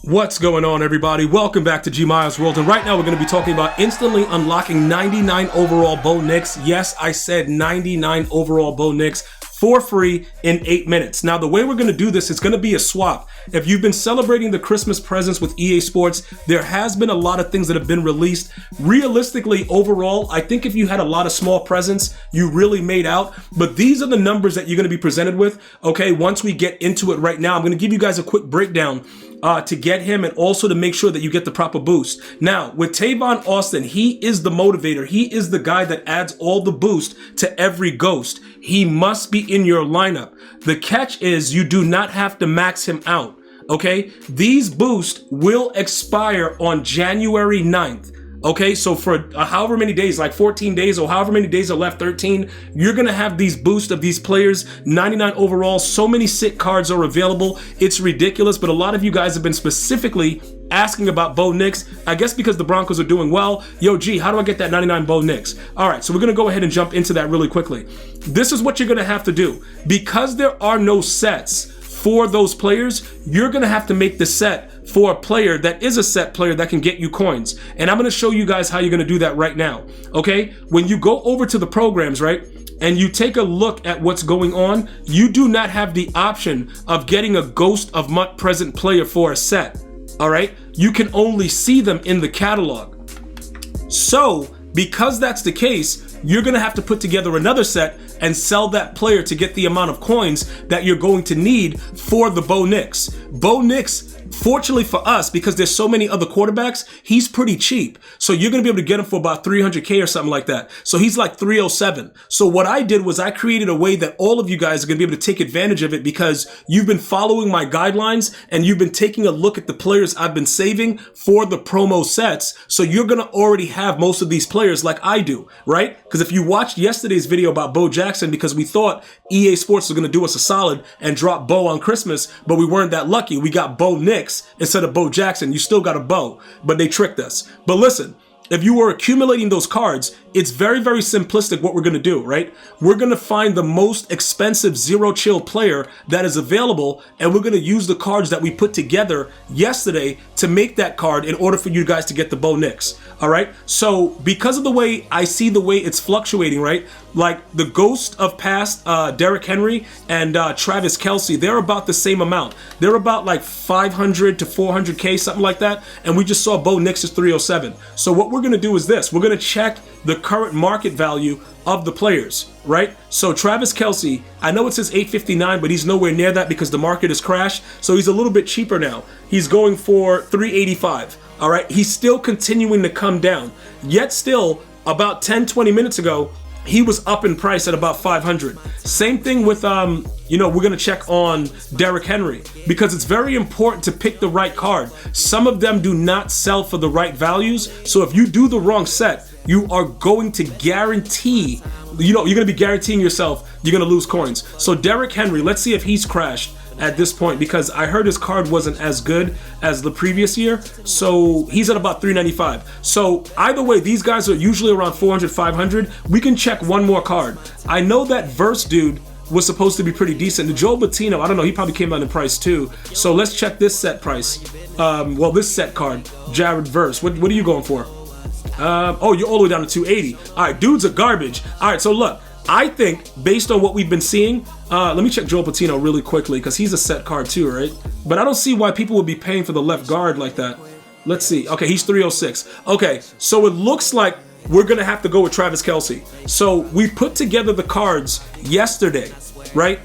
What's going on, everybody? Welcome back to GmiasWorld, and right now we're going to be talking about instantly unlocking 99 overall Bo Nix. Yes, I said 99 overall Bo Nix for free in 8 minutes. Now, the way we're going to do this is going to be a swap. If you've been celebrating the Christmas presents with EA Sports, there has been a lot of things that have been released. Realistically, overall, I think if you had a lot of small presents, you really made out. But these are the numbers that you're going to be presented with. Okay, once we get into it right now, I'm going to give you guys a quick breakdown to get him and also to make sure that you get the proper boost. Now, with Tavon Austin, he is the motivator. He is the guy that adds all the boost to every ghost. He must be in your lineup. The catch is you do not have to max him out, okay? These boosts will expire on January 9th. Okay, so for however many days, like 14 days or however many days are left, 13, you're going to have these boosts of these players, 99 overall. So many sick cards are available. It's ridiculous, but a lot of you guys have been specifically asking about Bo Nix. I guess because the Broncos are doing well. Yo, G, how do I get that 99 Bo Nix? All right, so we're going to go ahead and jump into that really quickly. This is what you're going to have to do. Because there are no sets for those players, you're going to have to make the set for a player that is a set player that can get you coins. And I'm going to show you guys how you're going to do that right now. Okay, when you go over to the programs, right, and you take a look at what's going on, you do not have the option of getting a Ghost of Month present player for a set. All right, you can only see them in the catalog. So because that's the case, you're going to have to put together another set and sell that player to get the amount of coins that you're going to need for the Bo Nix. Bo Nix, fortunately for us, because there's so many other quarterbacks, he's pretty cheap. So you're going to be able to get him for about 300K or something like that. So he's like 307. So what I did was I created a way that all of you guys are going to be able to take advantage of it because you've been following my guidelines and you've been taking a look at the players I've been saving for the promo sets. So you're going to already have most of these players like I do, right? Because if you watched yesterday's video about Bo Jackson, because we thought EA Sports was going to do us a solid and drop Bo on Christmas, but we weren't that lucky. We got Bo Nix instead of Bo Jackson. You still got a Bo, but they tricked us. But listen, if you were accumulating those cards, it's very, very simplistic what we're going to do, right? We're going to find the most expensive zero chill player that is available, and we're going to use the cards that we put together yesterday to make that card in order for you guys to get the Bo Nix. All right. So because of the way I see the way it's fluctuating, right? Like the Ghost of Past, Derrick Henry and Travis Kelce, they're about the same amount. They're about like 500 to 400K, something like that. And we just saw Bo Nix is 307. So what we're going to do is this. We're going to check the current market value of the players, right? So Travis Kelce, I know it says 859, but he's nowhere near that because the market has crashed. So he's a little bit cheaper now. He's going for 385. All right. He's still continuing to come down. Yet still, about 10-20 minutes ago, he was up in price at about 500. Same thing with, we're going to check on Derrick Henry because it's very important to pick the right card. Some of them do not sell for the right values. So if you do the wrong set, you are going to guarantee, you're going to be guaranteeing yourself you're going to lose coins. So Derrick Henry, let's see if he's crashed at this point because I heard his card wasn't as good as the previous year. So he's at about 395. So either way, these guys are usually around 400, 500. We can check one more card. I know that Verse dude was supposed to be pretty decent. The Joe Latino, I don't know, he probably came out in price too. So let's check this set price. This set card, Jared Verse. What are you going for? Oh, you're all the way down to 280. All right, dudes are garbage. All right, so look, I think based on what we've been seeing, let me check Joel Patino really quickly because he's a set card too, right? But I don't see why people would be paying for the left guard like that. Let's see. Okay, he's 306. Okay, so it looks like we're going to have to go with Travis Kelce. So we put together the cards yesterday, right?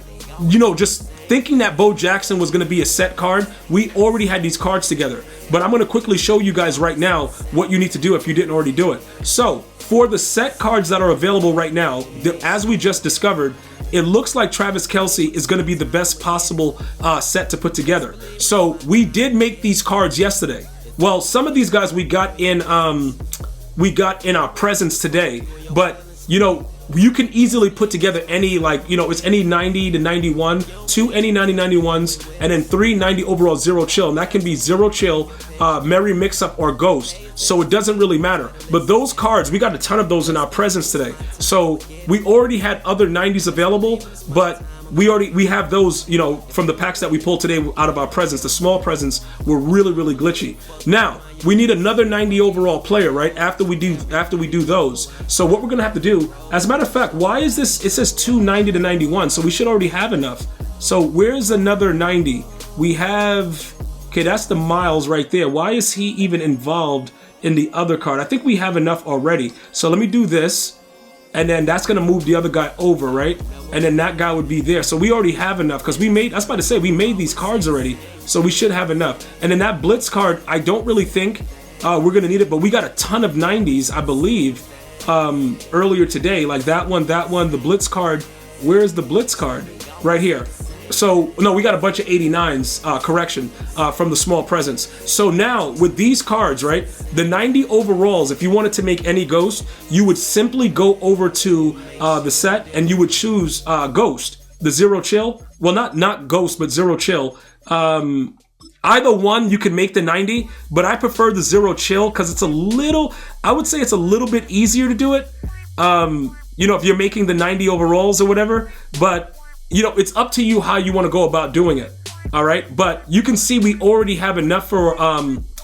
Just thinking that Bo Jackson was going to be a set card, we already had these cards together. But I'm going to quickly show you guys right now what you need to do if you didn't already do it. So for the set cards that are available right now, as we just discovered, it looks like Travis Kelce is going to be the best possible set to put together. So we did make these cards yesterday. Well, some of these guys we got in our presence today, but you can easily put together any, it's any 90 to 91, 2 any 90-91s, and then 3 90 overall zero chill. And that can be zero chill, Merry Mix-Up, or Ghost. So it doesn't really matter. But those cards, we got a ton of those in our presence today. So we already had other 90s available, but we have those, you know, from the packs that we pulled today out of our presents. The small presents were really glitchy. Now we need another 90 overall player, right? After we do those. So what we're gonna have to do, as a matter of fact, why is this? It says 290 to 91, so we should already have enough. So where's another 90? We have, okay, that's the Miles right there. Why is he even involved in the other card? I think we have enough already. So let me do this. And then that's gonna move the other guy over, right? And then that guy would be there. So we already have enough, because we made, I was about to say, we made these cards already. So we should have enough. And then that Blitz card, I don't really think we're gonna need it, but we got a ton of 90s, I believe, earlier today. Like that one, the Blitz card. Where's the Blitz card? Right here. So, no, we got a bunch of 89s, correction, from the small presents. So now, with these cards, right, the 90 overalls, if you wanted to make any Ghost, you would simply go over to the set and you would choose Ghost, the Zero Chill. Well, not Ghost, but Zero Chill. Either one, you can make the 90, but I prefer the Zero Chill because it's a little, I would say it's a little bit easier to do it. You know, if you're making the 90 overalls or whatever, but you know, it's up to you how you want to go about doing it. All right, but you can see we already have enough for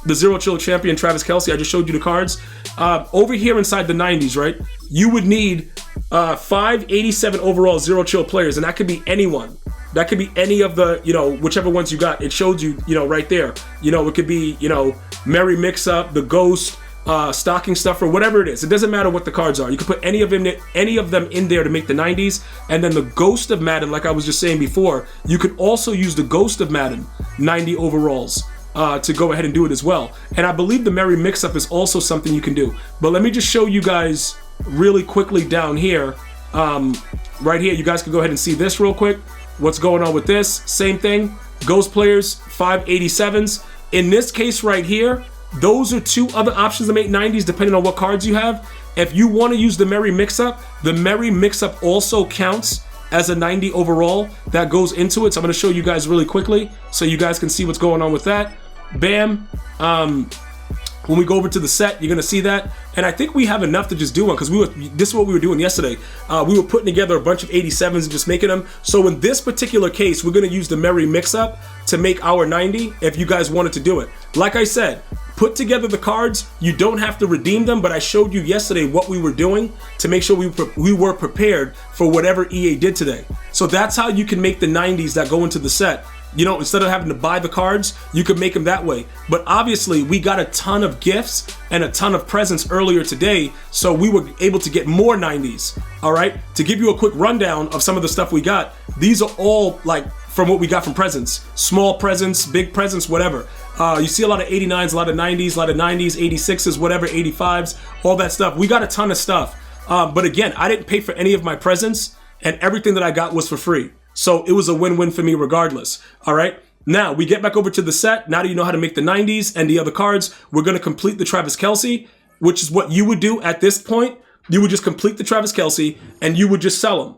the Zero Chill champion Travis Kelce. I just showed you the cards. Over here inside the 90s, right? You would need 587 overall Zero Chill players, and that could be anyone. That could be any of the, you know, whichever ones you got. It showed you, you know, right there. You know, it could be, you know, Merry Mix-Up, the Ghost, Stocking Stuffer, whatever it is. It doesn't matter what the cards are. You can put any of them in there to make the 90s. And then the Ghost of Madden, like I was just saying before, you could also use the Ghost of Madden 90 overalls to go ahead and do it as well. And I believe the Merry Mix-Up is also something you can do. But let me just show you guys really quickly down here. Right here, you guys can go ahead and see this real quick. What's going on with this? Same thing. Ghost players, 587s. In this case right here, those are two other options to make 90s depending on what cards you have. If you want to use the Merry Mix-Up, the Merry Mix-Up also counts as a 90 overall that goes into it. So I'm going to show you guys really quickly so you guys can see what's going on with that. Bam. When we go over to the set, you're going to see that. And I think we have enough to just do one, because this is what we were doing yesterday. We were putting together a bunch of 87s and just making them. So in this particular case, we're going to use the Merry Mix-Up to make our 90 if you guys wanted to do it. Like I said, put together the cards. You don't have to redeem them, but I showed you yesterday what we were doing to make sure we were prepared for whatever EA did today. So that's how you can make the 90s that go into the set. You know, instead of having to buy the cards, you could make them that way. But obviously, we got a ton of gifts and a ton of presents earlier today, so we were able to get more 90s. All right, to give you a quick rundown of some of the stuff we got, these are all like from what we got from presents. Small presents, big presents, whatever. You see a lot of 89s, a lot of 90s, a lot of 90s, 86s, whatever, 85s, all that stuff. We got a ton of stuff. But again, I didn't pay for any of my presents, and everything that I got was for free. So it was a win-win for me regardless. All right. Now we get back over to the set. Now that you know how to make the 90s and the other cards, we're going to complete the Travis Kelce, which is what you would do at this point. You would just complete the Travis Kelce and you would just sell them.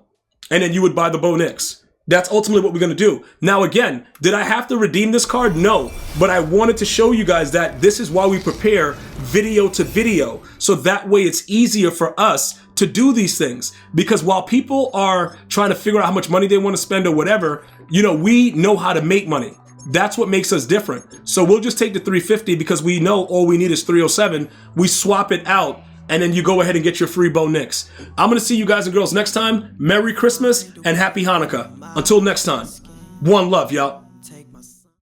And then you would buy the Bo Nix. That's ultimately what we're going to do. Now, again, did I have to redeem this card? No, but I wanted to show you guys that this is why we prepare video to video. So that way it's easier for us to do these things, because while people are trying to figure out how much money they want to spend or whatever, you know, we know how to make money. That's what makes us different. So we'll just take the 350 because we know all we need is 307. We swap it out and then you go ahead and get your free Bo Nix. I'm going to see you guys and girls next time. Merry Christmas and Happy Hanukkah. Until next time. One love, y'all.